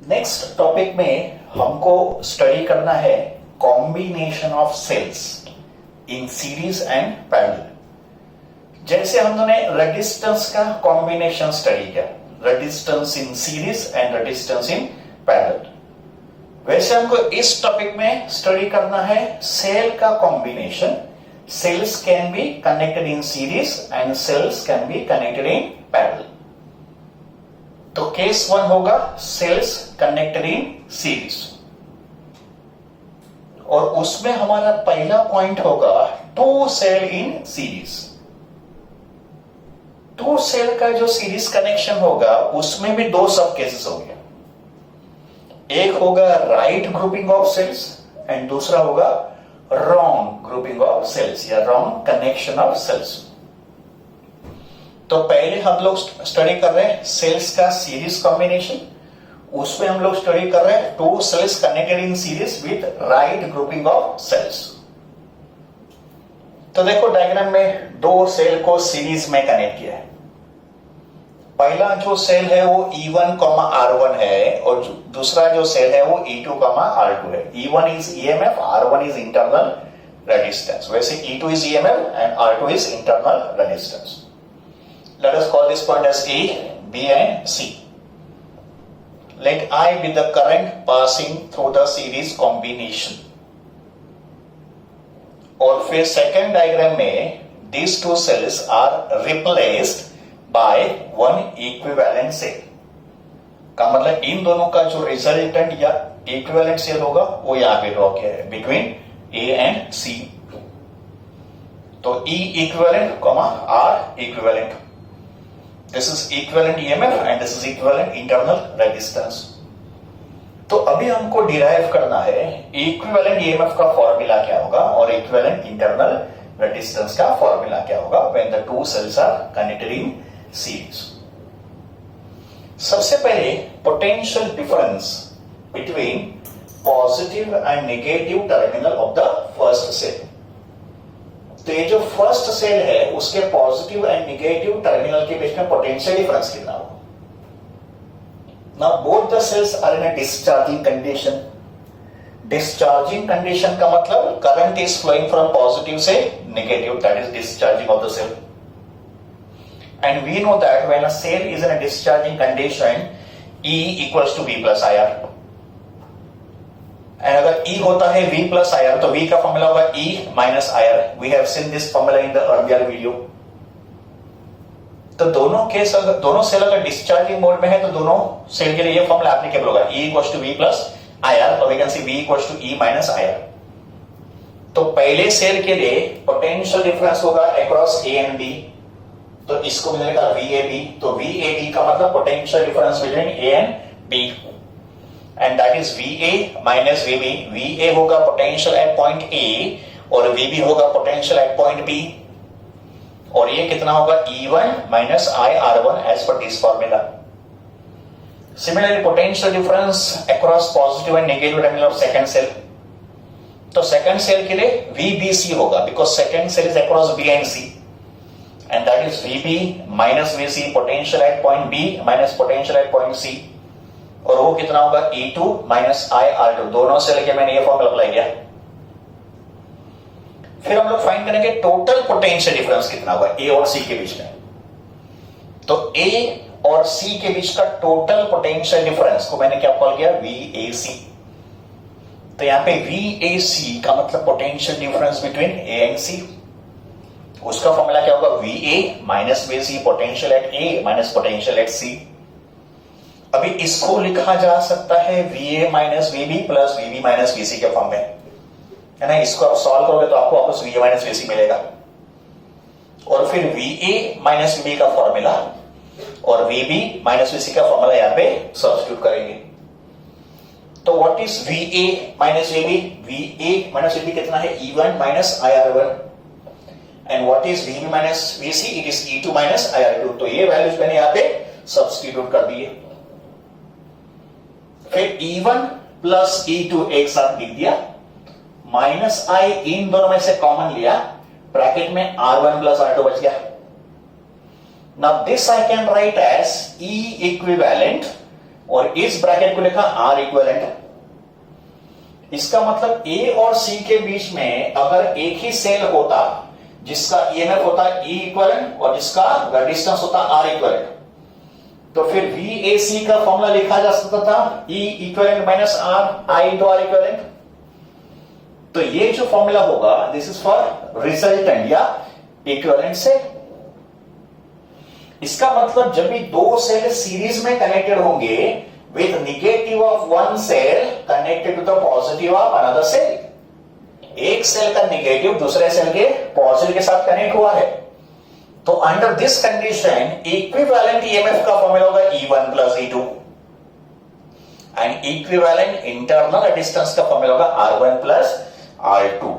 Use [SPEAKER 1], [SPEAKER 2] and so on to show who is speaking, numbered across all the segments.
[SPEAKER 1] Next topic में हमको study करना है combination of cells in series and parallel. जैसे हम दोनों रेजिस्टेंस का कॉम्बिनेशन स्टडी किया, resistance in series and resistance in parallel, वैसे हमको इस टॉपिक में स्टडी करना है सेल का combination. Cells can be connected in series and cells can be connected in parallel. तो केस 1 होगा सेल्स कनेक्टेड इन सीरीज, और उसमें हमारा पहला पॉइंट होगा two cell in series. Two cell का जो सीरीज कनेक्शन होगा उसमें भी दो सब केसेस होंगे, एक होगा right grouping of cells and दूसरा होगा रॉन्ग ग्रुपिंग ऑफ सेल्स या रॉन्ग कनेक्शन ऑफ सेल्स। तो पहले हम लोग स्टडी कर रहे हैं सेल्स का सीरीज कॉम्बिनेशन, उसमें हम लोग स्टडी कर रहे हैं two cells connected in series with right grouping of cells. तो देखो डायग्राम में दो सेल को सीरीज में कनेक्ट किया है। पहला जो सेल है वो E1, R1 है और दूसरा जो सेल है वो E2, R2 है। E1 is EMF, R1 is internal resistance. वैसे E2 is EMF and R2 is internal resistance. Let us call this point as A, B and C. Let I be the current passing through the series combination. और फिर second diagram में these two cells are replaced by one equivalent cell. का मतलब इन दोनों का जो resultant या equivalent cell होगा वो यहां पे ड्रॉ किया है बिटवीन A and C. तो E equivalent, R equivalent. This is equivalent EMF and this is equivalent internal resistance. तो अभी हमको डिराइव करना है इक्विवेलेंट EMF का फॉर्मूला क्या होगा और इक्विवेलेंट इंटरनल रेजिस्टेंस का फॉर्मूला क्या होगा when the two cells are connected in series. सबसे पहले potential difference between positive and negative terminal of the first cell. तो ये जो फर्स्ट सेल है उसके पॉजिटिव एंड नेगेटिव टर्मिनल के बीच में पोटेंशियल डिफरेंस कितना हो। Now both the cells are in a discharging condition. Discharging condition का मतलब current is flowing from positive से negative, that is discharging of the cell. And we know that when a cell is in a discharging condition E equals to V plus IR। And अगर E होता है V plus IR तो V का formula होगा E minus IR। We have seen this formula in the earlier video. तो दोनों cell अगर discharging mode में है तो दोनों सेल के लिए ये फॉर्मूला एप्लीकेबल होगा E equals to V plus IR और we can see V equals to E minus IR। तो पहले सेल के लिए पोटेंशियल डिफरेंस होगा अक्रॉस A एंड B, तो इसको मिलेगा VAB। तो VAB का मतलब potential difference between A and B, and that is VA minus VB. VA होगा पोटेंशियल एट पॉइंट A और VB होगा पोटेंशियल एट पॉइंट B, और ये कितना होगा E1 minus IR1 as per this formula. Similarly, potential difference across positive and negative terminal of second cell. तो second cell के लिए VBC होगा because second cell is across B and C, and that is VB minus VC, potential at point B minus potential at point C. और वो कितना होगा E2 minus IR2। दोनों cell के मैंने ये फॉर्मूला अप्लाई किया। फिर हम लोग फाइंड करेंगे टोटल पोटेंशियल डिफरेंस कितना होगा A और C के बीच में। तो A और C के बीच का टोटल पोटेंशियल डिफरेंस को मैंने क्या कॉल किया VAC। तो यहां पे VAC का मतलब potential difference between A and C। उसका फॉर्मूला क्या होगा VA minus VC, potential at A minus potential at C। अभी इसको लिखा जा सकता है VA minus VB plus VB minus VC के फॉर्म में, है ना। इसको आप सॉल्व करोगे तो आपको वापस VA माइनस VC मिलेगा, और फिर VA माइनस VB का फॉर्मूला और VB माइनस VC का फॉर्मूला यहाँ पे सब्स्टिट्यूट करेंगे। तो what is VA minus VB? VA minus VB कितना है E1 minus IR1, and what is VB minus VC? It is E2 minus IR2। तो ये वैल्यूज मैंने यहाँ पे सब्स्टिट्यूट कर दिए। फिर E1 प्लस E2 एक साथ लिख दिया, माइनस I इन दोनों में से कॉमन लिया, ब्रैकेट में R1 प्लस R2 बच गया। Now this I can write as E equivalent और इस ब्रैकेट को लिखा आर इक्विवेलेंट। इसका मतलब ए और सी के बीच में अगर एक ही सेल होता जिसका ईएमएफ होता ई इक्विवेलेंट और जिसका रेजिस्टेंस होता आर इक्विवेलेंट, तो फिर VAC का फॉर्मूला लिखा जा सकता था E equivalent minus R I into R equivalent. तो ये जो फॉर्मूला होगा दिस इज फॉर रिजल्टेंट या इक्विवेलेंट सेल। इसका मतलब जब भी दो सेल सीरीज में कनेक्टेड होंगे with negative of one cell connected to the positive of another cell, एक सेल का नेगेटिव दूसरे सेल के पॉजिटिव के साथ कनेक्ट हुआ है, तो under this condition equivalent EMF का फॉर्मूला होगा E1 plus E2 and equivalent internal resistance का फॉर्मूला होगा R1 plus R2।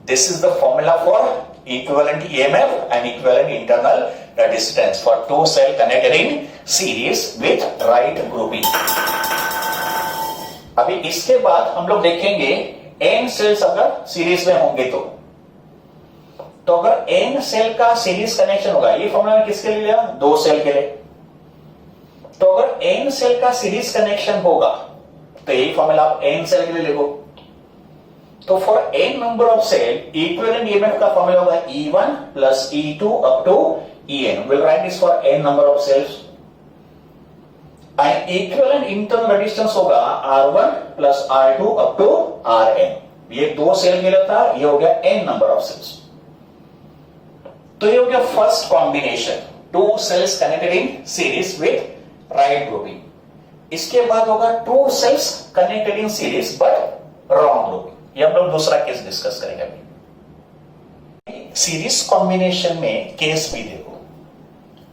[SPEAKER 1] This is the formula for equivalent EMF and equivalent internal resistance for two cell connected in series with right grouping। अभी इसके बाद हम लोग देखेंगे n sales अगर series में होंगे तो अगर n सेल का सीरीज कनेक्शन होगा, ये फॉर्मूला किसके लिए लिया? दो सेल के लिए। तो अगर n सेल का सीरीज कनेक्शन होगा तो यही फॉर्मूला आप n सेल के लिए लिखो। तो for n number of cell equivalent EMF का फॉर्मूला होगा E1 plus E2 up to En। Will write this for n number of cells and equivalent internal resistance होगा R1 plus R2 up to Rn। ये दो cell के लिए था, ये हो गया n नंबर ऑफ सेल्स। तो ये हो गया first combination, two cells connected in series with right grouping. इसके बाद होगा two cells connected in series but wrong grouping. ये हम लोग दूसरा केस डिस्कस करेंगे अभी। सीरीज कॉम्बिनेशन में केस बी देखो।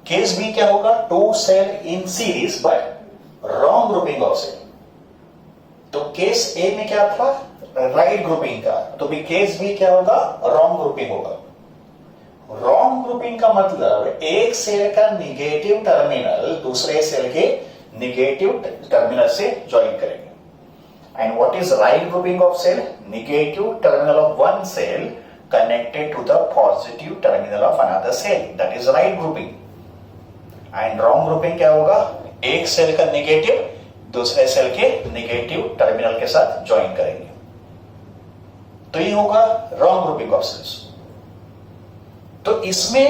[SPEAKER 1] केस बी क्या होगा? Two cell in series but wrong grouping of cell. तो केस ए में क्या था? राइट ग्रुपिंग का। तो भी केस बी क्या होगा? रॉन्ग ग्रुपिंग होगा। रॉन्ग ग्रुपिंग का मतलब एक सेल का निगेटिव टर्मिनल दूसरे सेल के निगेटिव टर्मिनल से ज्वाइन करेंगे। And what is right grouping of cell? Negative terminal of one cell connected to the positive terminal of another cell. That is right grouping. And wrong grouping क्या होगा? एक cell का negative दूसरे cell के negative terminal के साथ join करेंगे, तो ये होगा रॉन्ग ग्रुपिंग ऑफ सेल्स। तो इसमें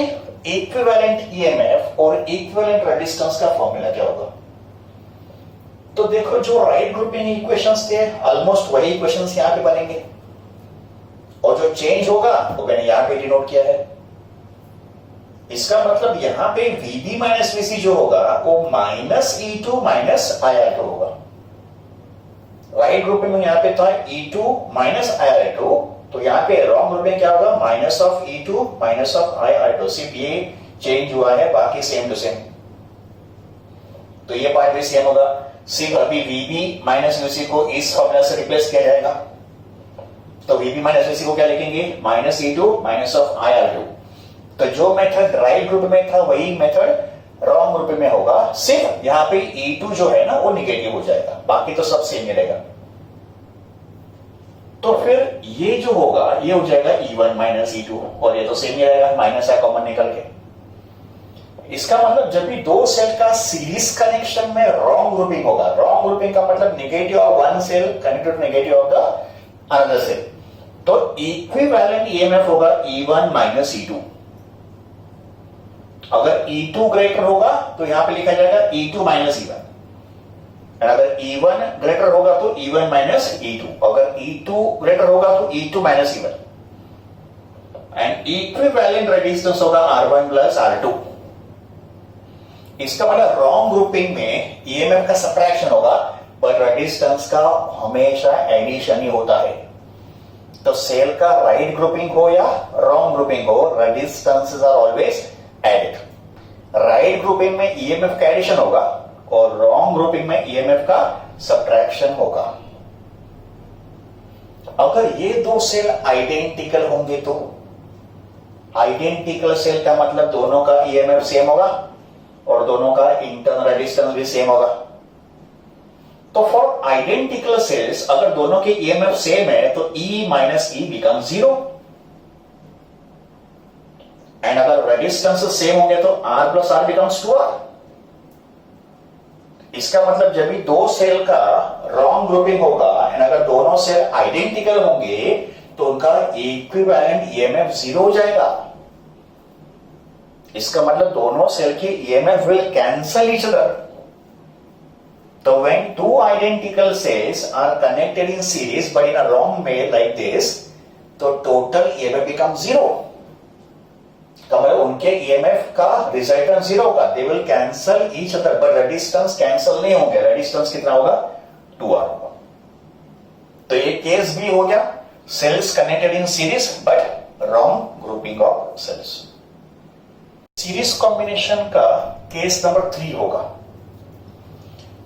[SPEAKER 1] इक्विवेलेंट ईएमएफ और इक्विवेलेंट रेजिस्टेंस का फॉर्मूला क्या होगा? तो देखो जो राइट ग्रुपिंग इक्वेशंस थे ऑलमोस्ट वही इक्वेशंस यहां पे बनेंगे, और जो चेंज होगा वो मैंने यहां पे डिनोट किया है। इसका मतलब यहां पे VB माइनस VC जो होगा वो माइनस E2 माइनस IR2 होगा। राइट ग्रुपिंग में यहां पे था E2 माइनस IR2, तो यहां पे रॉन्ग ग्रुपिंग क्या होगा? Minus of E2 minus of IR2। सिर्फ ये चेंज हुआ है, बाकी सेम टू सेम। तो ये पार्ट भी सेम होगा, सिर्फ अभी VB माइनस VC को इस फॉर्मूला से रिप्लेस किया जाएगा। तो VB माइनस VC को क्या लिखेंगे? Minus E2 minus of IR2। तो जो मेथड राइट ग्रुप में था वही मेथड रॉन्ग ग्रुप में होगा, सिर्फ यहां पे E2 जो है ना वो निगेटिव हो जाएगा, बाकी तो सब सेम मिलेगा। तो फिर ये जो होगा ये हो जाएगा E1 माइनस E2, और ये तो सेम ही रहेगा, माइनस है कॉमन निकल के। इसका मतलब जब भी दो सेल का सीरीज कनेक्शन में रॉन्ग ग्रुपिंग होगा, रॉन्ग ग्रुपिंग का मतलब negative of one cell connected negative of the another cell, तो इक्विवेलेंट ईएमएफ होगा E1 माइनस E2। अगर E2 ग्रेटर होगा तो यहां पे लिखा जाएगा E2 माइनस E1, अगर E1 ग्रेटर होगा तो E1 माइनस E2, अगर E2 ग्रेटर होगा तो E2 minus E1, and equivalent resistance होगा R1 प्लस R2। इसका मतलब रॉन्ग ग्रुपिंग में ईएमएफ का सब्ट्रैक्शन होगा, पर रेजिस्टेंस का हमेशा एडिशन ही होता है। तो सेल का राइट ग्रुपिंग हो या रॉन्ग ग्रुपिंग हो, resistances are always added. Right grouping में ईएमएफ का एडिशन होगा और रॉन्ग ग्रुपिंग में ईएमएफ का सब्ट्रैक्शन होगा। अगर ये दो सेल आइडेंटिकल होंगे तो आइडेंटिकल सेल का मतलब दोनों का ईएमएफ सेम होगा और दोनों का इंटरनल रेजिस्टेंस भी सेम होगा। तो फॉर आइडेंटिकल सेल्स अगर दोनों के ईएमएफ सेम है तो E minus E become 0, and अगर रेजिस्टेंस सेम होंगे तो R plus R becomes 2R। इसका मतलब जब भी दो सेल का रॉन्ग ग्रुपिंग होगा एंड अगर दोनों सेल आइडेंटिकल होंगे तो उनका इक्विवेलेंट ईएमएफ 0 हो जाएगा। इसका मतलब दोनों सेल के EMF will cancel each other. तो when two identical cells are connected in series but in a wrong way like this, तो टोटल ईएमएफ बिकम 0। का मतलब उनके ईएमएफ का रिजल्टेंट 0 होगा। They will cancel each other but resistance cancel नहीं होंगे। Resistance कितना होगा? 2R होगा। तो ये केस भी हो गया, cells connected in series but wrong grouping of cells. Series combination का केस नंबर 3 होगा।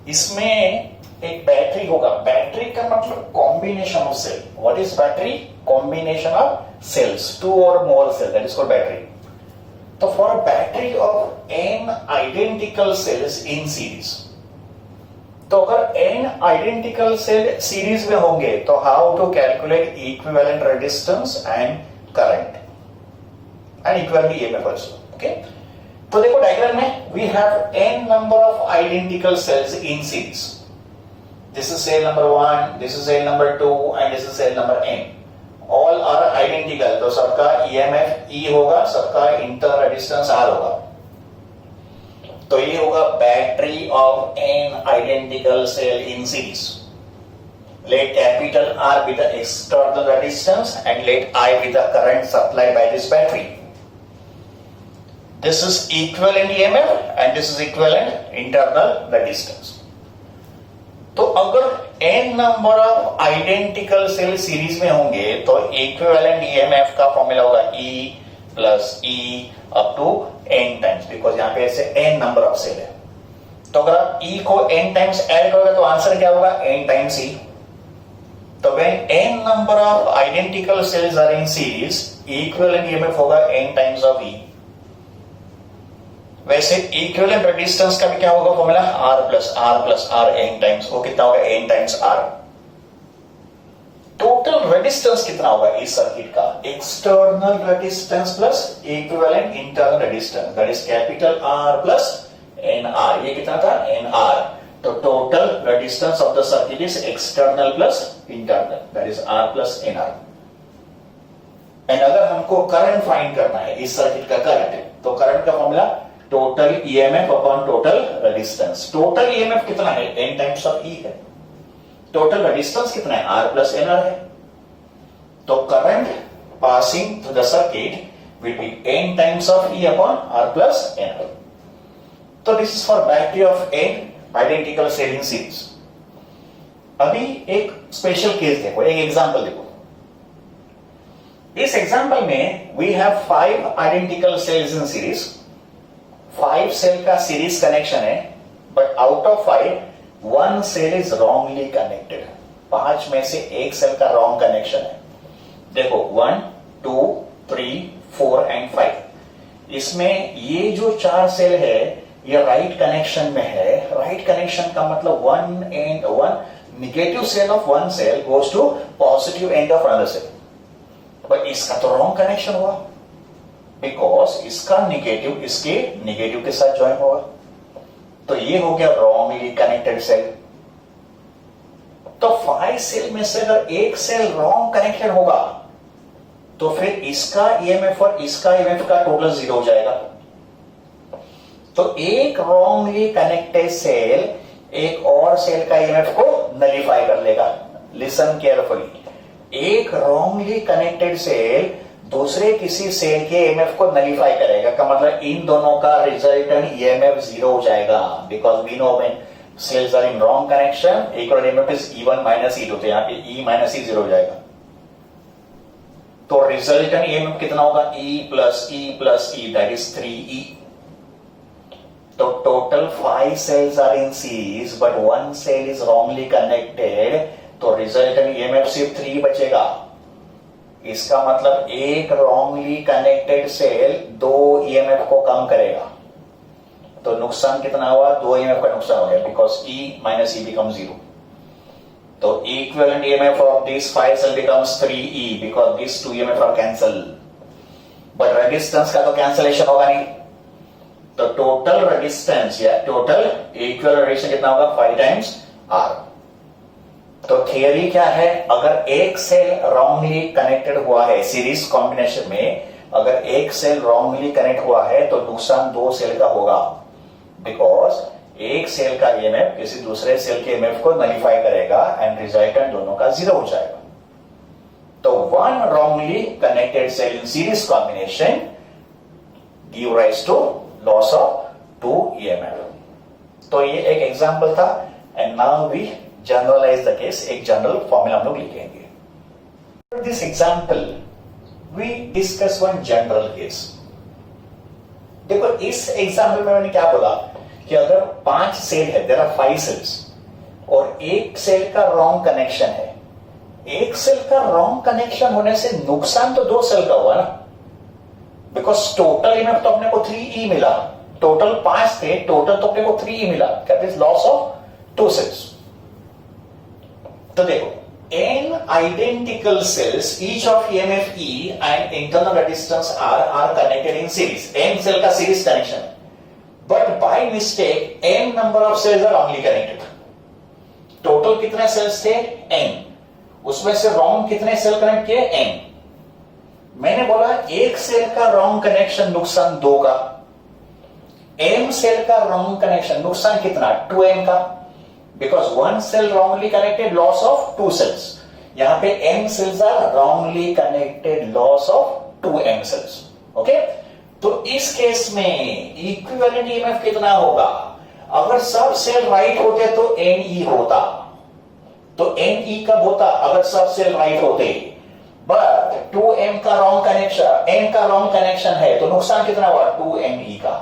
[SPEAKER 1] इसमें एक बैटरी होगा। बैटरी का मतलब combination of cell. What is battery? Combination of cells, 2 or more cell, that is called battery. तो for a battery of n identical cells in series, तो अगर n आइडेंटिकल सेल सीरीज में होंगे तो how to calculate equivalent resistance and current and equivalent EMF also. Okay, तो देखो diagram में we have n number of identical cells in series. This is cell number 1, this is cell number 2 and this is cell number n। All are identical, तो सबका EMF E होगा, सबका internal resistance R होगा। तो ये होगा battery of n identical cell in series. Let capital R be the external resistance and let I be the current supplied by this battery. This is equivalent EMF and this is equivalent internal resistance. तो अगर n number of identical cell series में होंगे तो equivalent EMF का formula होगा E plus E up to n times, because यहां पे ऐसे n नंबर ऑफ सेल है। तो अगर आप E को n टाइम्स ऐड करोगे तो आंसर क्या होगा? n times E। तो when n number of identical cells are in series, equivalent EMF होगा n टाइम्स ऑफ E। वैसे इक्विवेलेंट रेजिस्टेंस का भी क्या होगा formula? R plus R n times. वो कितना होगा? n times R। Total resistance कितना होगा इस सर्किट का? External resistance plus equivalent internal resistance, that is capital R plus NR। ये कितना था? NR। तो total resistance of the circuit is external plus internal, that is R plus NR। And अगर हमको करंट फाइंड करना है इस सर्किट का करंट, तो करंट का formula total EMF upon total resistance. Total EMF कितना है? n टाइम्स ऑफ E है। टोटल रेजिस्टेंस कितना है? R प्लस NR है। तो current passing through the circuit will be n times of E upon R plus NR। तो this is for battery of n identical cell in series. अभी एक special case देखो, एक example देखो। इस example में we have 5 identical cells in series. 5 cell का series connection है, but out of 5 1 cell is wrongly connected. 5 में से एक सेल का रॉन्ग कनेक्शन है। देखो 1, 2, 3, 4 एंड 5। इसमें ये जो 4 सेल है ये राइट कनेक्शन में है। राइट कनेक्शन का मतलब 1 and 1 negative cell of 1 cell goes to positive end of another cell. But इसका तो रॉन्ग कनेक्शन हुआ, बिकॉज इसका निगेटिव इसके निगेटिव के साथ ज्वाइन होगा। तो ये हो गया रॉन्गली कनेक्टेड सेल। तो 5 सेल में से अगर एक सेल रॉन्ग कनेक्टेड होगा तो फिर इसका ईएमएफ और इसका ईएमएफ का टोटल 0 हो जाएगा। तो एक रॉन्गली कनेक्टेड सेल एक और सेल का ईएमएफ को नलीफाई कर लेगा। लिसन केयरफुली, एक रॉन्गली कनेक्टेड सेल दूसरे किसी सेल के ईएमएफ को नलीफाई करेगा। का मतलब इन दोनों का रिजल्टेंट ईएमएफ 0 हो जाएगा, because we know when cells are in wrong connection equal EMF is E1 minus E2। तो यहां पे E माइनस E 0 हो जाएगा। तो रिजल्टेंट ईएमएफ कितना होगा? E plus E that is 3E। तो total 5 cells are in series but 1 cell is wrongly connected, तो रिजल्टेंट ईएमएफ सिर्फ 3 बचेगा। इसका मतलब एक रॉन्गली कनेक्टेड सेल 2 ईएमएफ को कम करेगा। तो नुकसान कितना हुआ? 2 ईएमएफ का नुकसान हो गया, because E minus E become 0। तो equivalent EMF of this 5 cell becomes 3E because this 2 EMF are cancel. But resistance का तो कैंसलेशन होगा नहीं। तो टोटल रेजिस्टेंस या टोटल इक्विवेलेंट रेजिस्टेंस कितना होगा 5 टाइम्स आर। तो थियरी क्या है, अगर एक सेल रॉन्गली कनेक्टेड हुआ है सीरीज कॉम्बिनेशन में, अगर एक सेल रॉन्गली कनेक्ट हुआ है तो नुकसान दो सेल का होगा, बिकॉज एक सेल का ईएमएफ किसी दूसरे सेल के ईएमएफ को नलिफाई करेगा एंड रिजल्टेंट दोनों का जीरो हो जाएगा। तो one wrongly connected cell in series combination give rise to loss of 2 EMF। तो ये एक एग्जांपल था and now we generalize the case, एक जनरल फॉर्मूला हम लोग लिखेंगे। For this example we discuss one general case. देखो इस एग्जांपल में मैंने क्या बोला कि अगर 5 सेल है, देयर आर 5 सेल्स, और एक सेल का रॉन्ग कनेक्शन है, एक सेल का रॉन्ग कनेक्शन होने से नुकसान तो 2 सेल का हुआ ना, बिकॉज टोटल ईएमएफ तो अपने को 3E मिला, टोटल 5 थे, टोटल तो अपने को 3E मिला, that is loss of 2 cells. तो देखो n identical cells, each of EMF E and internal resistance R are connected in series. n cell का series connection, but by mistake n number of cells are wrongly connected. Total कितने sales थे n, उसमें से wrong कितने cell connect किए n। मैंने बोला एक सेल का रॉन्ग कनेक्शन नुकसान 2 का, m सेल का रॉन्ग कनेक्शन नुकसान कितना 2m का, because 1 cell wrongly connected loss of 2 cells, यहां पे m cells are wrongly connected loss of 2m cells. Okay, तो इस केस में इक्विवेलेंट ईएमएफ कितना होगा, अगर सब सेल राइट होते तो NE होता, तो NE कब होता अगर सब सेल राइट होते, बट 2m का रॉन्ग कनेक्शन, n का रॉन्ग कनेक्शन है तो नुकसान कितना हुआ 2NE का,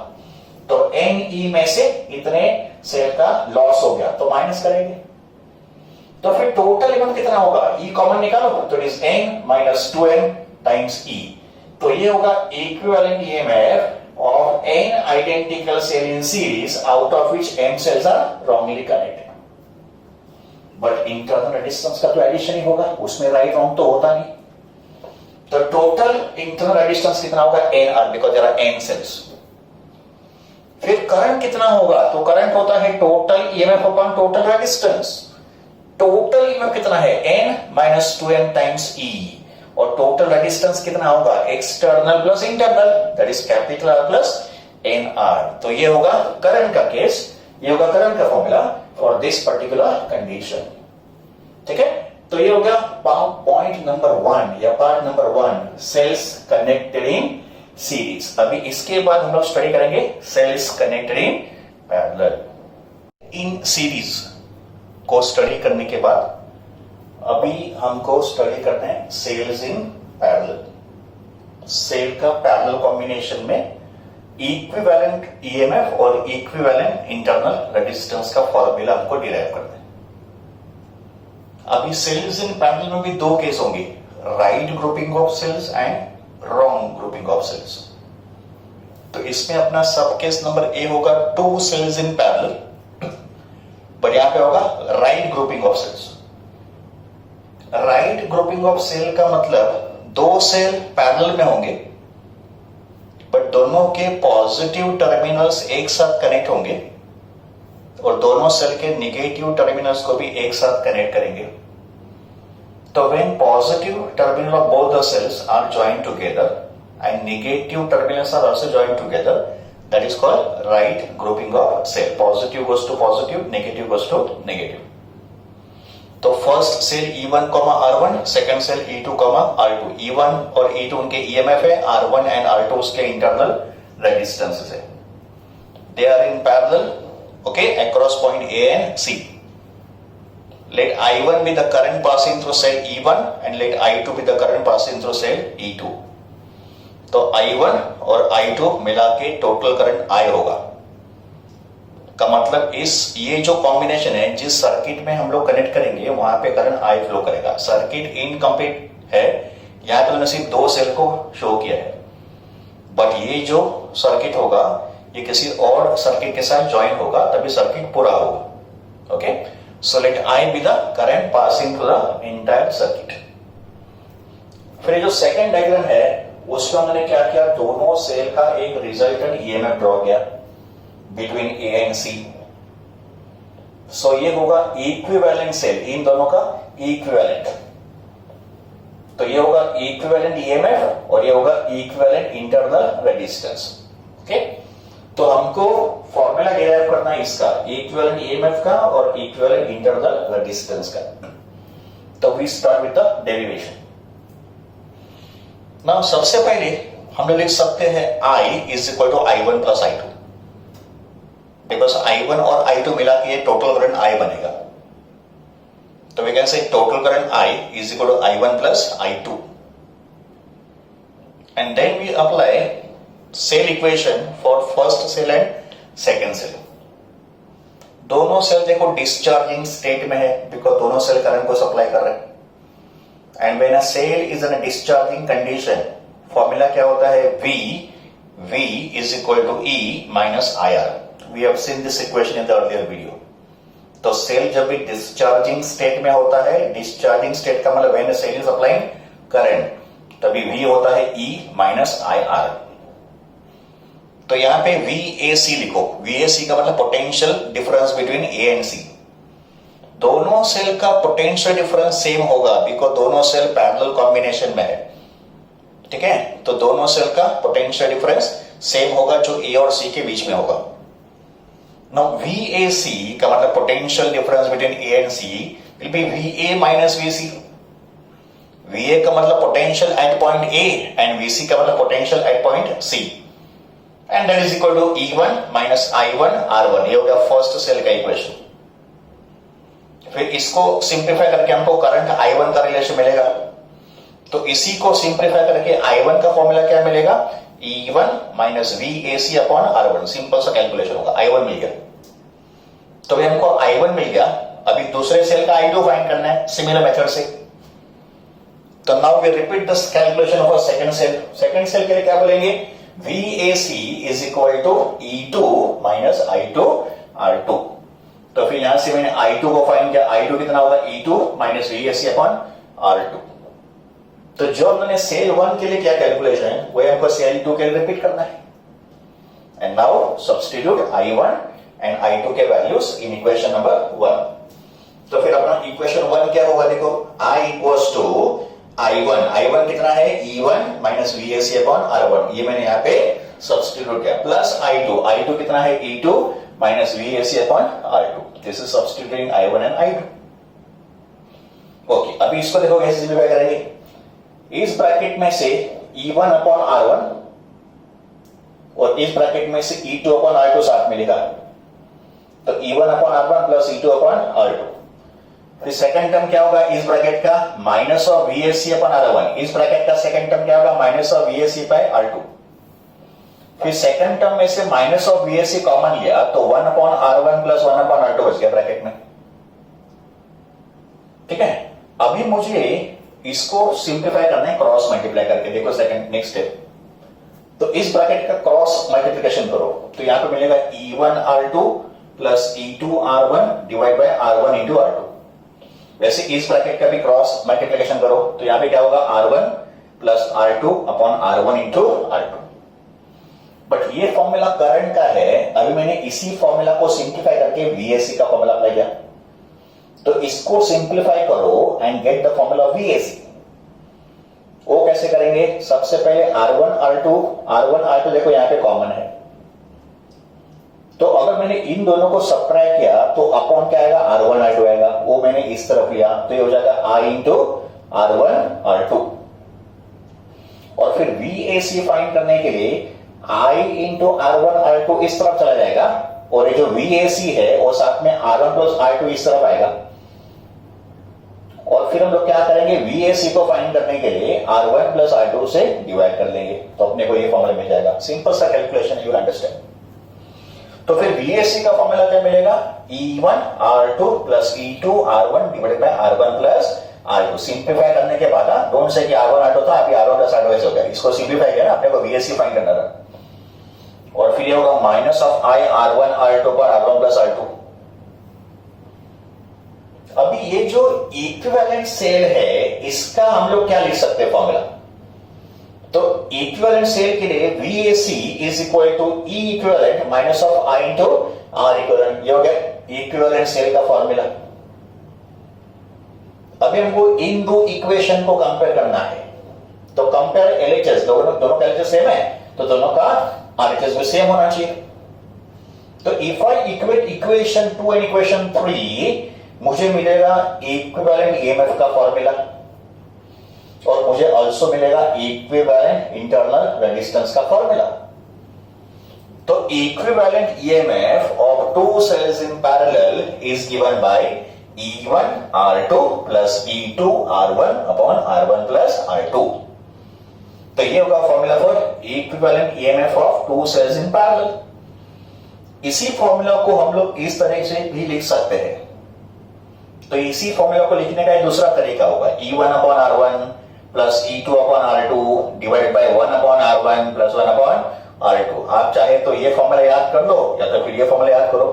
[SPEAKER 1] तो NE में से इतने सेल का लॉस हो गया, तो माइनस करेंगे, तो फिर टोटल ईएमएफ कितना होगा, E कॉमन निकालो, तो it is n minus 2m times E। तो ये होगा equivalent EMF of n identical cell in series out of which m cells are wrongly connected. But internal resistance का तो एडिशन ही होगा, उसमें राइट रॉन्ग तो होता नहीं, तो टोटल इंटरनल रेजिस्टेंस कितना होगा NR, because there are n cells. फिर करंट कितना होगा, तो करंट होता है total EMF upon total resistance. Total EMF कितना है n minus 2m times E, और टोटल रेजिस्टेंस कितना होगा external plus internal, that is capital R plus NR। तो ये होगा करंट का केस, ये होगा करंट का formula for this particular condition. ठीक है, तो ये होगा पॉइंट नंबर 1 या part number 1, cells connected in series. अभी इसके बाद हम लोग स्टडी करेंगे cells connected in parallel. In series को स्टडी करने के बाद अभी हमको स्टडी करते हैं सेल्स इन पैरेलल। सेल का पैरेलल कॉम्बिनेशन में इक्विवेलेंट ईएमएफ और इक्विवेलेंट इंटरनल रेजिस्टेंस का फॉर्मूला हमको डिराइव करना है। अभी सेल्स इन पैरेलल में भी 2 केस होंगे, right grouping of cells and wrong grouping of cells. तो इसमें अपना सब केस नंबर A होगा 2 सेल्स इन पैरेलल, बट यहां पे होगा right grouping of cells. Right grouping of cell का मतलब 2 सेल पैरेलल में होंगे, बट दोनों के पॉजिटिव टर्मिनल्स एक साथ कनेक्ट होंगे और दोनों सेल के नेगेटिव टर्मिनल्स को भी एक साथ कनेक्ट करेंगे। तो when positive terminal of both the cells are joined together and negative terminals are also joined together, that is called right grouping of cell. Positive goes to positive, negative goes to negative. तो first cell E1, R1, second cell E2, R2। E1 और E2 उनके EMF है, R1 and R2 उसके internal resistances है। They are in parallel, okay, across point A and C. Let I1 be the current passing through cell E1 and let I2 be the current passing through cell E2. तो I1 और I2 मिला के total current I होगा, का मतलब ये जो combination है, जिस सर्किट में हम लोग कनेक्ट करेंगे वहां पे करंट I फ्लो करेगा। सर्किट इनकम्प्लीट है, यहां पे मैंने सिर्फ 2 सेल को शो किया है, बट ये जो सर्किट होगा ये किसी और सर्किट के साथ ज्वाइन होगा, तभी सर्किट पूरा होगा। Okay, so let I be the current passing through the entire circuit. फिर जो सेकेंड डायग्राम है उसमें मैंने क्या किया, दोनों सेल का एक रिजल्टेंट ईएमएफ ड्रॉ किया। बिटवीन ए एंड सी। सो ये होगा इक्विवेलेंट सेल, इन दोनों का इक्विवेलेंट। तो ये होगा इक्विवेलेंट ईएमएफ और ये होगा इक्विवेलेंट इंटरनल रेजिस्टेंस। ओके, तो हमको फॉर्मूला डिराइव करना है इसका, इक्विवेलेंट ईएमएफ का और इक्विवेलेंट इंटरनल रेजिस्टेंस का। तो we start with the derivation. Now सबसे पहले हम लोग लिख सकते हैं I is equal to I1 plus I2, because I1 और I2 मिला के टोटल करंट I बनेगा। तो we can say total current I is equal to I1 plus I2 and then we apply cell equation for first cell and second cell. दोनों cell देखो discharging state में है, because दोनों cell current को supply कर रहे हैं। And when a cell is in a discharging condition, formula क्या होता है, V is equal to E minus IR। We have seen this equation in the earlier video. तो सेल जब भी डिस्चार्जिंग स्टेट में होता है, डिस्चार्जिंग स्टेट का मतलब when a cell is applying current, तभी V होता है E माइनस IR। तो यहां पे VAC लिखो। VAC का मतलब potential difference between A and C। दोनों सेल का पोटेंशियल डिफरेंस सेम होगा, बिकॉज दोनों सेल पैरेलल कॉम्बिनेशन में है। ठीक है, तो दोनों सेल का पोटेंशियल डिफरेंस सेम होगा जो A और C के बीच में होगा। नाउ VAC का मतलब potential difference between A and C will be VA minus VC। VA का मतलब potential at point A and VC का मतलब potential at point C, and that is equal to E1 minus I1 R1। ये हो गया first cell का equation. फिर इसको सिंप्लीफाई करके हमको करंट I1 का रिलेशन मिलेगा। तो इसी को सिंप्लीफाई करके I1 का फॉर्मूला क्या मिलेगा, E1 minus VAC upon R1। Simple सा कैलकुलेशन होगा, I1 मिल गया। तो भी हमको I1 मिल गया, अभी दूसरे सेल का I2 फाइंड करना है सिमिलर मेथड से। तो now we repeat this calculation of second cell. Second cell के लिए क्या बोलेंगे, VAC is equal to E2 minus I2 R2। तो फिर यहां से मैंने I2 को फाइंड किया। I2 कितना होगा, E2 minus VAC upon R2। तो जो हमने सेल 1 के लिए क्या कैलकुलेशन है, वही हमको सेल 2 के लिए रिपीट करना है। And now substitute I1 and I2 के वैल्यूज इन इक्वेशन नंबर 1। तो फिर अपना इक्वेशन 1 क्या होगा, देखो I इक्वल्स टू I1 कितना है, E1 minus VAC upon R1। ये मैंने यहाँ पे सब्स्टिट्यूट किया, प्लस I2 कितना है, E2 minus VAC upon R2। This is substituting I1 and I2। Okay, अभी इसको देखो कैसे सिंप्लीफाई करेंगे। इस ब्रैकेट में से E1 अपॉन R1 और इस ब्रैकेट में से E2 अपॉन R2 साथ में लिखा। तो E1 upon R1 plus E2 upon R2। फिर सेकंड टर्म क्या होगा, इस ब्रैकेट का minus of VAC upon R1। इस ब्रैकेट का सेकंड टर्म क्या होगा, minus of VAC bye R2। फिर सेकंड टर्म में से माइनस ऑफ VAC कॉमन लिया, तो 1 upon R1 plus 1 upon R2 बच गया ब्रैकेट में। ठीक है, अभी मुझे इसको सिंप्लीफाई करना है क्रॉस मल्टीप्लाई करके। देखो सेकंड नेक्स्ट स्टेप, तो इस ब्रैकेट का क्रॉस मल्टीप्लिकेशन करो, तो यहां पे मिलेगा E1 R2 plus E2 R1 divide by R1 into R2। वैसे इस ब्रैकेट का भी क्रॉस मल्टीप्लिकेशन करो, तो यहां पे क्या होगा, R1 plus R2 upon R1 into R2। But ये फॉर्मूला करंट का है, अभी मैंने इसी फॉर्मूला को सिंप्लीफाई करके VAC का फॉर्मूला अप्लाई किया। तो इसको सिंप्लीफाई करो and get the formula of VAC। वो कैसे करेंगे, सबसे पहले R1 R2 देखो यहां पे कॉमन है। तो अगर मैंने इन दोनों को सब्ट्रैक्ट किया तो अपॉन क्या आएगा, R1 R2 आएगा। वो मैंने इस तरफ लिया, तो ये हो जाएगा I इंटू R1 R2। और फिर VAC फाइंड करने के लिए I इंटू R1 R2 इस तरफ चला जाएगा, और ये जो VAC है वो साथ में R1 प्लस R2 इस तरफ आएगा। और फिर हम लोग क्या करेंगे, VAC को फाइंड करने के लिए R1 प्लस R2 से डिवाइड कर लेंगे, तो अपने को ये फॉर्मूला मिल जाएगा। सिंपल सा कैलकुलेशन, यू अंडरस्टैंड। तो फिर VAC का फॉर्मूला क्या मिलेगा, E1 R2 plus E2 R1 divided by R1 plus R2। Simplify करने के बाद डोंट से कि R1 R2 था, अभी R1 प्लस R2 ऐसे हो गया। इसको सिंप्लीफाई किया ना, अपने को VAC फाइंड करना था। और फिर ये होगा minus of I R1 R2 पर R1 प्लस R2। अभी ये जो इक्विवेलेंट सेल है, इसका हम लोग क्या लिख सकते हैं फॉर्मूला, तो इक्विवेलेंट सेल के लिए VAC is equal to E equivalent minus of I into R equivalent. ये हो गया इक्विवेलेंट सेल का फॉर्मूला। अभी हमको इन दो इक्वेशन को कंपेयर करना है, तो कंपेयर LHS, दोनों का LHS सेम है तो दोनों का RHS भी सेम होना चाहिए। तो if I equate equation 2 and equation 3 मुझे मिलेगा इक्विवेलेंट EMF का फॉर्मूला और मुझे ऑल्सो मिलेगा इक्विवेलेंट इंटरनल रेजिस्टेंस का फॉर्मूला। तो equivalent EMF of two cells in parallel is given by E1 R2 plus E2 R1 upon R1 plus R2। तो ये होगा formula for equivalent EMF of two cells in parallel. इसी formula को हम लोग इस तरह से भी लिख सकते हैं। तो इसी फॉर्मूला को लिखने का एक दूसरा तरीका होगा, E1 upon R1 plus E2 upon R2 divide by 1 upon R1 plus 1 upon R2। आप चाहे तो ये फॉर्मूला याद कर लो या तो फिर ये फॉर्मूला याद करो।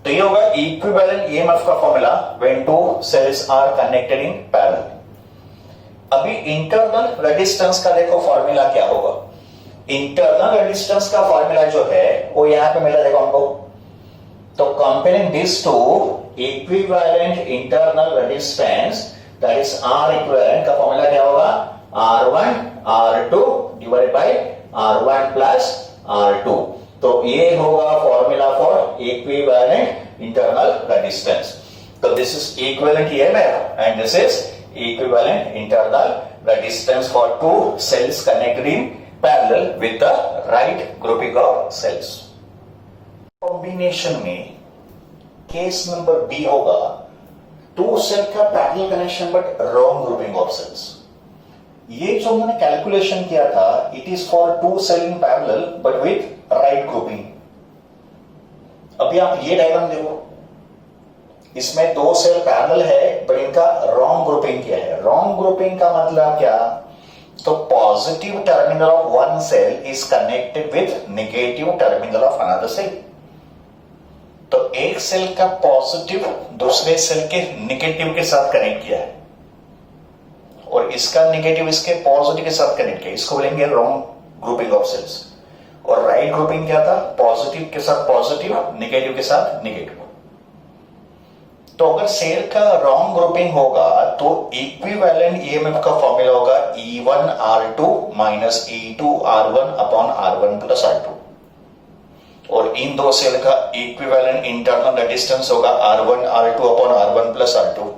[SPEAKER 1] तो ये होगा इक्विवेलेंट EMF का formula when two cells are connected in parallel. अभी इंटरनल रेजिस्टेंस का देखो फॉर्मूला क्या होगा। इंटरनल रेजिस्टेंस का फॉर्मूला जो है वो यहां पे मिला देखो हमको। तो comparing this to equivalent internal resistance that is R equivalent का फॉर्मूला क्या होगा, R1 R2 divided by R1 plus R2। तो ये होगा formula for equivalent internal resistance. तो this is equivalent EMF and this is equivalent internal resistance for two cells connected in parallel with the right grouping of cells. Combination में case number B होगा two cell का parallel connection but wrong grouping of cells. ये जो मैंने calculation किया था it is for two cell in parallel but with right grouping. अभी आप ये डायग्राम देखो, इसमें दो सेल पैरेलल है बट इनका रॉन्ग ग्रुपिंग क्या है। रॉन्ग ग्रुपिंग का मतलब क्या, तो positive terminal of one cell is connected with negative terminal of another cell. तो एक सेल का पॉजिटिव दूसरे सेल के नेगेटिव के साथ कनेक्ट किया है और इसका नेगेटिव इसके पॉजिटिव के साथ कनेक्ट किया, इसको बोलेंगे रॉन्ग ग्रुपिंग ऑफ सेल्स। और राइट ग्रुपिंग क्या था, पॉजिटिव के साथ पॉजिटिव, नेगेटिव के साथ नेगेटिव। तो अगर सेल का रॉन्ग ग्रुपिंग होगा तो इक्विवेलेंट EMF का फॉर्मूला होगा E1 R2 minus E2 R1 upon R1 plus R2। और इन दो सेल का इक्विवेलेंट इंटरनल रेजिस्टेंस होगा R1 R2 upon R1 plus R2।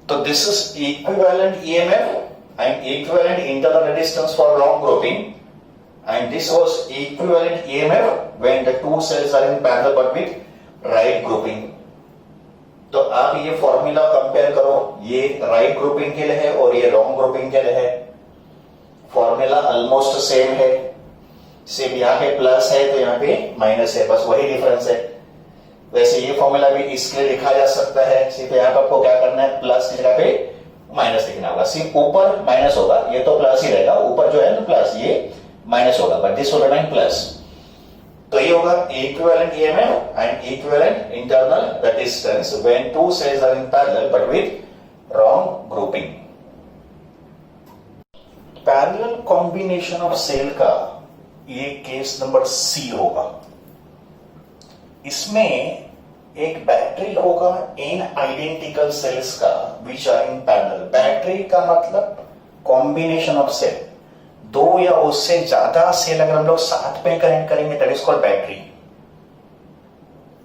[SPEAKER 1] तो this is equivalent EMF and equivalent internal resistance for wrong grouping and this was equivalent EMF when the two cells are in parallel but with right grouping। तो आप ये formula compare करो, ये right grouping के लिए है और ये रॉन्ग ग्रुपिंग के लिए है। फॉर्मूला ऑलमोस्ट सेम है, सिर्फ यहाँ पे प्लस है तो यहाँ पे माइनस है, बस वही डिफरेंस है। वैसे ये फॉर्मूला भी इसके लिए लिखा जा सकता है, सिर्फ यहाँ पे आपको क्या करना है, प्लस की जगह पे माइनस लिखना होगा। सिर्फ ऊपर माइनस होगा, ये तो प्लस ही रहेगा, ऊपर जो है ना प्लस ये माइनस होगा, but this will remain plus. तो ये होगा equivalent EMF and equivalent internal resistance when two cells are in parallel but with wrong grouping. Parallel combination of cell का ये केस नंबर C होगा। इसमें एक बैटरी होगा इन आइडेंटिकल सेल्स का which are in parallel. Battery का मतलब combination of cell, दो या उससे ज्यादा सेल अगर हम लोग साथ में कनेक्ट करेंगे दैट इज कॉल्ड बैटरी।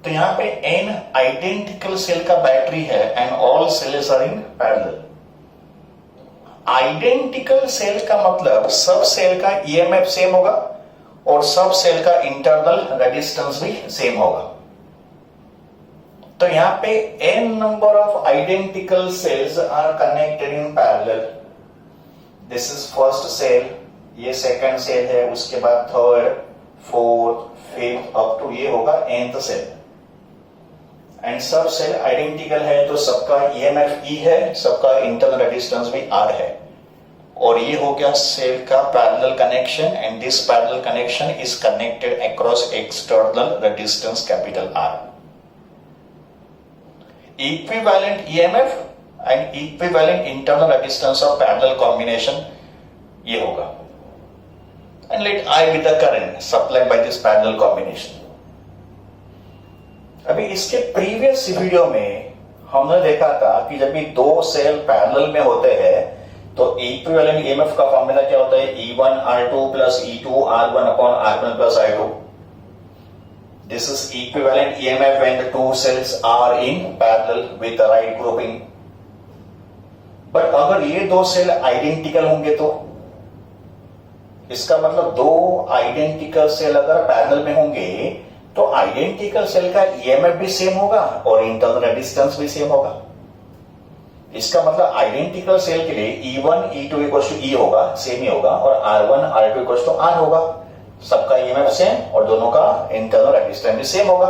[SPEAKER 1] तो यहां पे n आइडेंटिकल सेल का बैटरी है and all cells are in parallel. Identical cell का मतलब सब सेल का EMF सेम होगा और सब सेल का इंटरनल रेजिस्टेंस भी सेम होगा। तो यहां पे n number of identical cells are connected in parallel. This is first cell, ये सेकंड सेल है, उसके बाद third, fourth, fifth up to ये होगा nth सेल। एंड सब सेल आइडेंटिकल है तो सबका EMF E है, सबका इंटरनल रेजिस्टेंस भी R है। और ये हो गया सेल का parallel connection and this parallel connection is connected across external resistance capital R। Equivalent EMF and equivalent internal resistance of parallel combination ये होगा, and let I be the current supplied by this parallel combination. अभी इसके previous video में हमने देखा था कि जब भी दो सेल पैरेलल में होते हैं तो इक्विवेलेंट ईएमएफ का फॉर्मूला क्या होता है, E1 R2 plus E2 R1 upon R1 plus I2. This is equivalent EMF when the two cells are in parallel with the right grouping. But अगर ये दो सेल आइडेंटिकल होंगे तो इसका मतलब दो आइडेंटिकल सेल अगर पैरेलल में होंगे तो आइडेंटिकल सेल का ईएमएफ भी सेम होगा और इंटरनल रेजिस्टेंस भी सेम होगा. इसका मतलब आइडेंटिकल सेल के लिए E1 E2 equal to E होगा, सेम ही होगा, और R1 R2 equal to R होगा. सबका ईएमएफ सेम और दोनों का इंटरनल रेजिस्टेंस भी सेम होगा.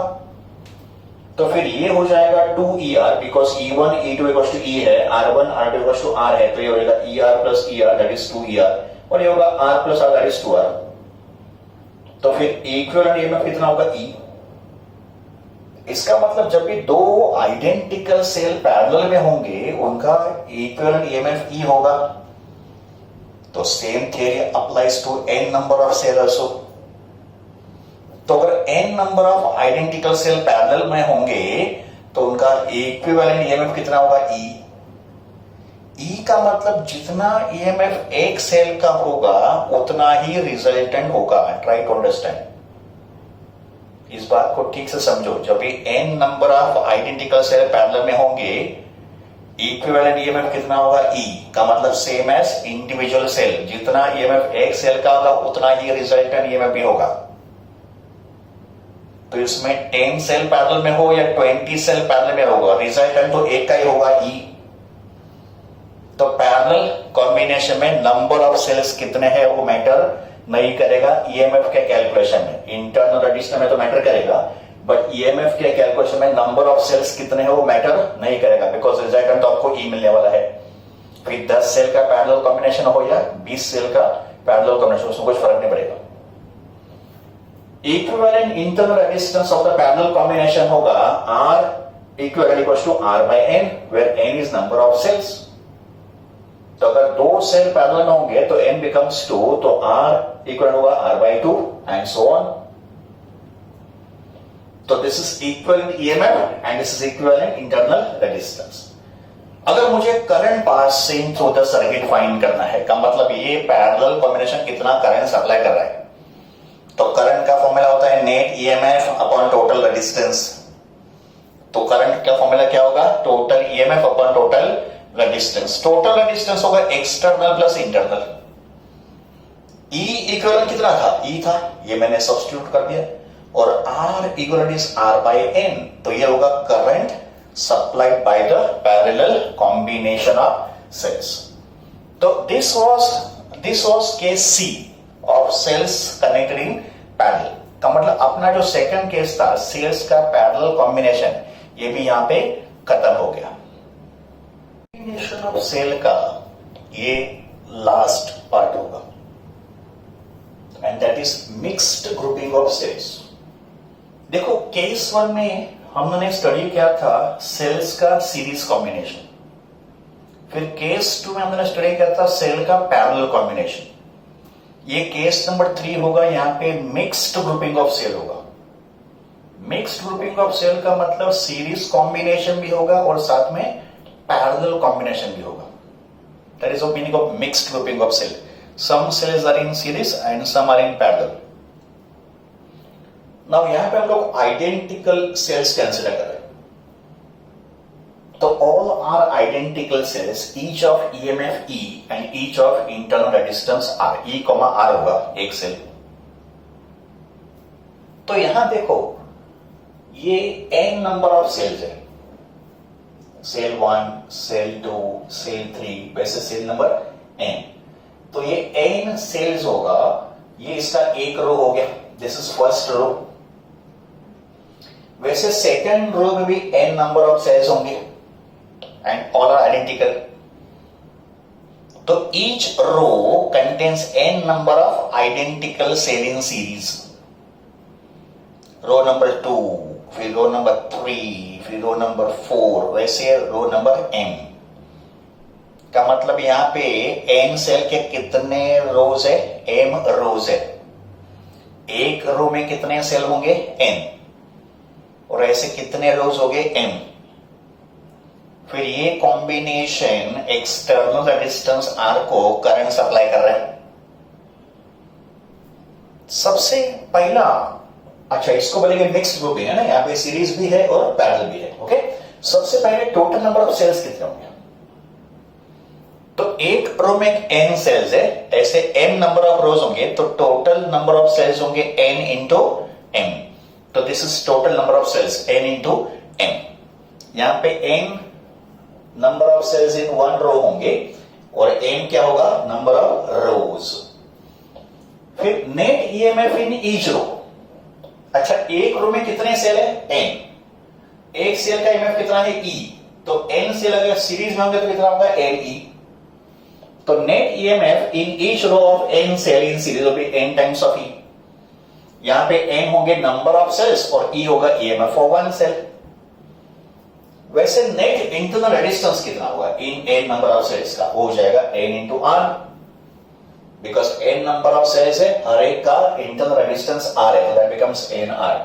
[SPEAKER 1] तो फिर ये हो जाएगा 2ER because E1 E2 equal to E है, R1 R2 equal to R है, तो ये हो जाएगा ER plus ER that is 2ER, और ये होगा R plus R that is 2R. तो फिर इक्विवेलेंट ईएमएफ कितना होगा, E. इसका मतलब जब भी दो आइडेंटिकल सेल पैरेलल में होंगे उनका इक्विवेलेंट ईएमएफ E होगा. तो same theory applies to n number of cell also. तो अगर n number of identical cell parallel में होंगे तो उनका इक्विवेलेंट ईएमएफ कितना होगा, E. E का मतलब जितना ईएमएफ एक सेल का होगा उतना ही रिजल्टेंट होगा. ट्राई टू अंडरस्टैंड, इस बात को ठीक से समझो. जब भी n number of identical cell parallel में होंगे इक्विवेलेंट ईएमएफ कितना होगा, E का मतलब सेम एज इंडिविजुअल सेल. जितना ईएमएफ एक सेल का होगा उतना ही रिजल्टेंट ईएमएफ भी होगा. तो इसमें 10 सेल पैरेलल में हो या 20 सेल पैरेलल में होगा, रिजल्टेंट तो एक का ही होगा, E. तो पैरेलल कॉम्बिनेशन में नंबर ऑफ सेल्स कितने हैं वो मैटर नहीं करेगा ईएमएफ के कैलकुलेशन में. इंटरनल रेजिस्टेंस में तो मैटर करेगा, बट ईएमएफ के कैलकुलेशन में नंबर ऑफ सेल्स कितने हैं वो मैटर नहीं करेगा बिकॉज रिजल्टेंट तो आपको E मिलने वाला है. फिर 10 सेल का पैरेलल कॉम्बिनेशन हो या 20 सेल का पैरेलल कॉम्बिनेशन, उसमें कुछ फर्क नहीं पड़ेगा. Equivalent internal resistance of the parallel combination होगा R equivalent equals to R by N where N is number of cells. तो अगर दो सेल पैरेलल में होंगे तो n becomes 2, तो R इक्वल होगा R by 2 and so on. तो this is equivalent EMF and this is equivalent internal resistance. अगर मुझे current passing through the circuit find करना है का मतलब ये पैरेलल कॉम्बिनेशन कितना करंट सप्लाई कर रहा है, तो करंट का फॉर्मूला होता है net EMF upon total resistance. तो करंट का फॉर्मूला क्या होगा, total EMF upon total resistance. Total resistance होगा external plus internal. E equivalent कितना था, E था, ये मैंने सब्स्टिट्यूट कर दिया, और R equivalent is R by N, तो ये होगा current supplied by the parallel combination of cells. तो this was case C of cells connected in parallel. का मतलब अपना जो सेकंड केस था सेल्स का पैरेलल कॉम्बिनेशन, ये भी यहां पे खत्म हो गया. कॉम्बिनेशन ऑफ सेल का ये लास्ट पार्ट होगा and that is mixed grouping of cells. देखो केस 1 में हमने स्टडी किया था सेल्स का सीरीज कॉम्बिनेशन. फिर केस 2 में हमने स्टडी किया था सेल का पैरेलल कॉम्बिनेशन. ये केस नंबर 3 होगा, यहां पे मिक्स्ड ग्रुपिंग ऑफ सेल होगा. मिक्स्ड ग्रुपिंग ऑफ सेल का मतलब सीरीज कॉम्बिनेशन भी होगा और साथ में पैरेलल कॉम्बिनेशन भी होगा. That is the meaning of mixed grouping of cell. Some cells are in series and some are in parallel. Now यहां पे हम लोग आइडेंटिकल सेल्स कंसीडर कर रहे हैं. तो all are identical cells, each of EMF E and each of internal resistance R. E, R होगा एक सेल. तो यहां देखो ये n नंबर ऑफ सेल्स है, सेल 1, सेल 2, सेल 3, वैसे सेल नंबर n. तो ये n सेल्स होगा, ये इसका एक रो हो गया, दिस इज फर्स्ट रो. वैसे सेकंड रो में भी n नंबर ऑफ सेल्स होंगे एंड ऑल आर आइडेंटिकल. तो each row contains n number of identical cell in series. Row number 2, फिर रो नंबर 3, फिर रो नंबर 4, वैसे रो नंबर m. का मतलब यहां पे n सेल के कितने रोज है? m रोज है। एक रो में कितने सेल होंगे? n, और ऐसे कितने रोज होंगे? m। फिर ये कॉम्बिनेशन एक्सटर्नल रेजिस्टेंस R को करंट सप्लाई कर रहा है। सबसे पहला, अच्छा इसको बोलेंगे मिक्स्ड ग्रुपिंग है ना, यहां पे सीरीज भी है और पैरेलल भी है। ओके, सबसे पहले टोटल नंबर ऑफ सेल्स कितने होंगे? तो एक रो में n सेल्स है, ऐसे m नंबर ऑफ रोज होंगे, तो टोटल नंबर ऑफ सेल्स होंगे n इंटू m। तो this is total number of cells n into m। यहां पे n number of cells in one row होंगे और m क्या होगा? Number of rows. फिर net EMF in each row. अच्छा, एक रो में कितने सेल है? n। एक सेल का ईएमएफ कितना है? E। तो n सेल अगर सीरीज में होंगे तो कितना होगा? ne। तो net EMF in each row of n cell in series will be n times of e। यहां पे n होंगे नंबर ऑफ सेल्स और e होगा ईएमएफ फॉर वन सेल। वैसे नेट इंटरनल रेजिस्टेंस कितना होगा in n number of cells का? हो जाएगा n into r, because n number of cells है, हर एक का इंटरनल रेजिस्टेंस r है, दैट बिकम्स nr।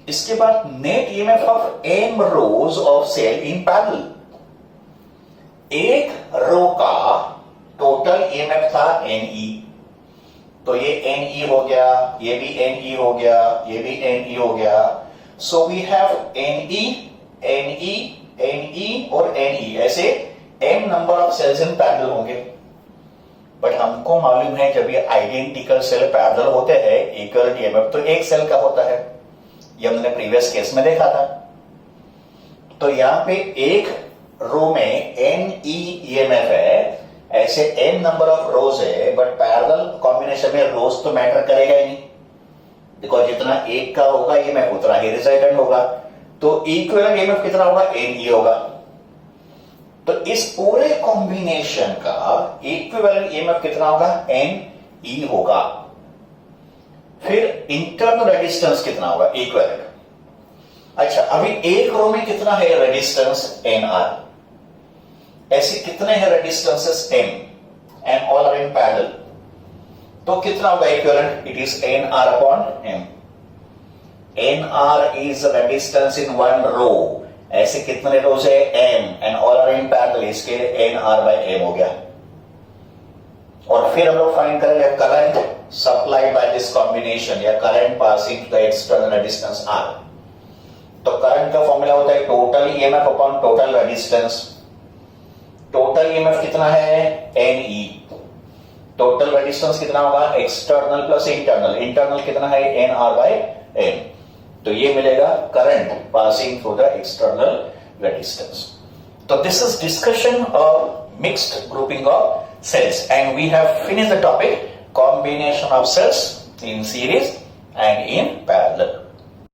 [SPEAKER 1] इसके बाद net EMF of m rows of cell in parallel. एक रो का टोटल ईएमएफ था ne, तो ये ne हो गया, ये भी ne हो गया, ये भी ne हो गया। So we have ne, ne, ne और ne, ऐसे m number of cells in parallel होंगे। बट हमको मालूम है जब ये आइडेंटिकल सेल पैरेलल होते हैं, इक्वल ईएमएफ तो एक सेल का होता है, ये हमने प्रीवियस केस में देखा था। तो यहां पे एक रो में ne ईएमएफ है, ऐसे n नंबर ऑफ रोज है, बट पैरेलल कॉम्बिनेशन में रोज तो मैटर करेगा ही नहीं, बिकॉज जितना एक का होगा ईएमएफ उतना ही रिजल्टेंट होगा। तो इक्विवेलेंट ईएमएफ कितना होगा? ne होगा। तो इस पूरे कॉम्बिनेशन का इक्विवेलेंट ईएमएफ कितना होगा? ne होगा। फिर इंटरनल रेजिस्टेंस कितना होगा? इक्विवेलेंट। अच्छा, अभी एक रो में कितना है रेजिस्टेंस? nr। ऐसे कितने हैं resistances? m, and all are in parallel. तो कितना होगा equivalent? It is nr upon m। nr is resistance in one row, ऐसे कितने रोज है? m, and all are in parallel, इसके लिए nr बाय m हो गया। और फिर हम लोग फाइंड करेंगे current supplied by this combination या current passing to the external resistance r। तो करंट का फॉर्मूला होता है total EMF upon total resistance. Total EMF कितना है? ne। टोटल रेजिस्टेंस कितना होगा? External plus internal. इंटरनल कितना है? nr by m। तो ये मिलेगा current passing through the external resistance. तो this is discussion of mixed grouping of cells and we have finished the topic combination of cells in series and in parallel.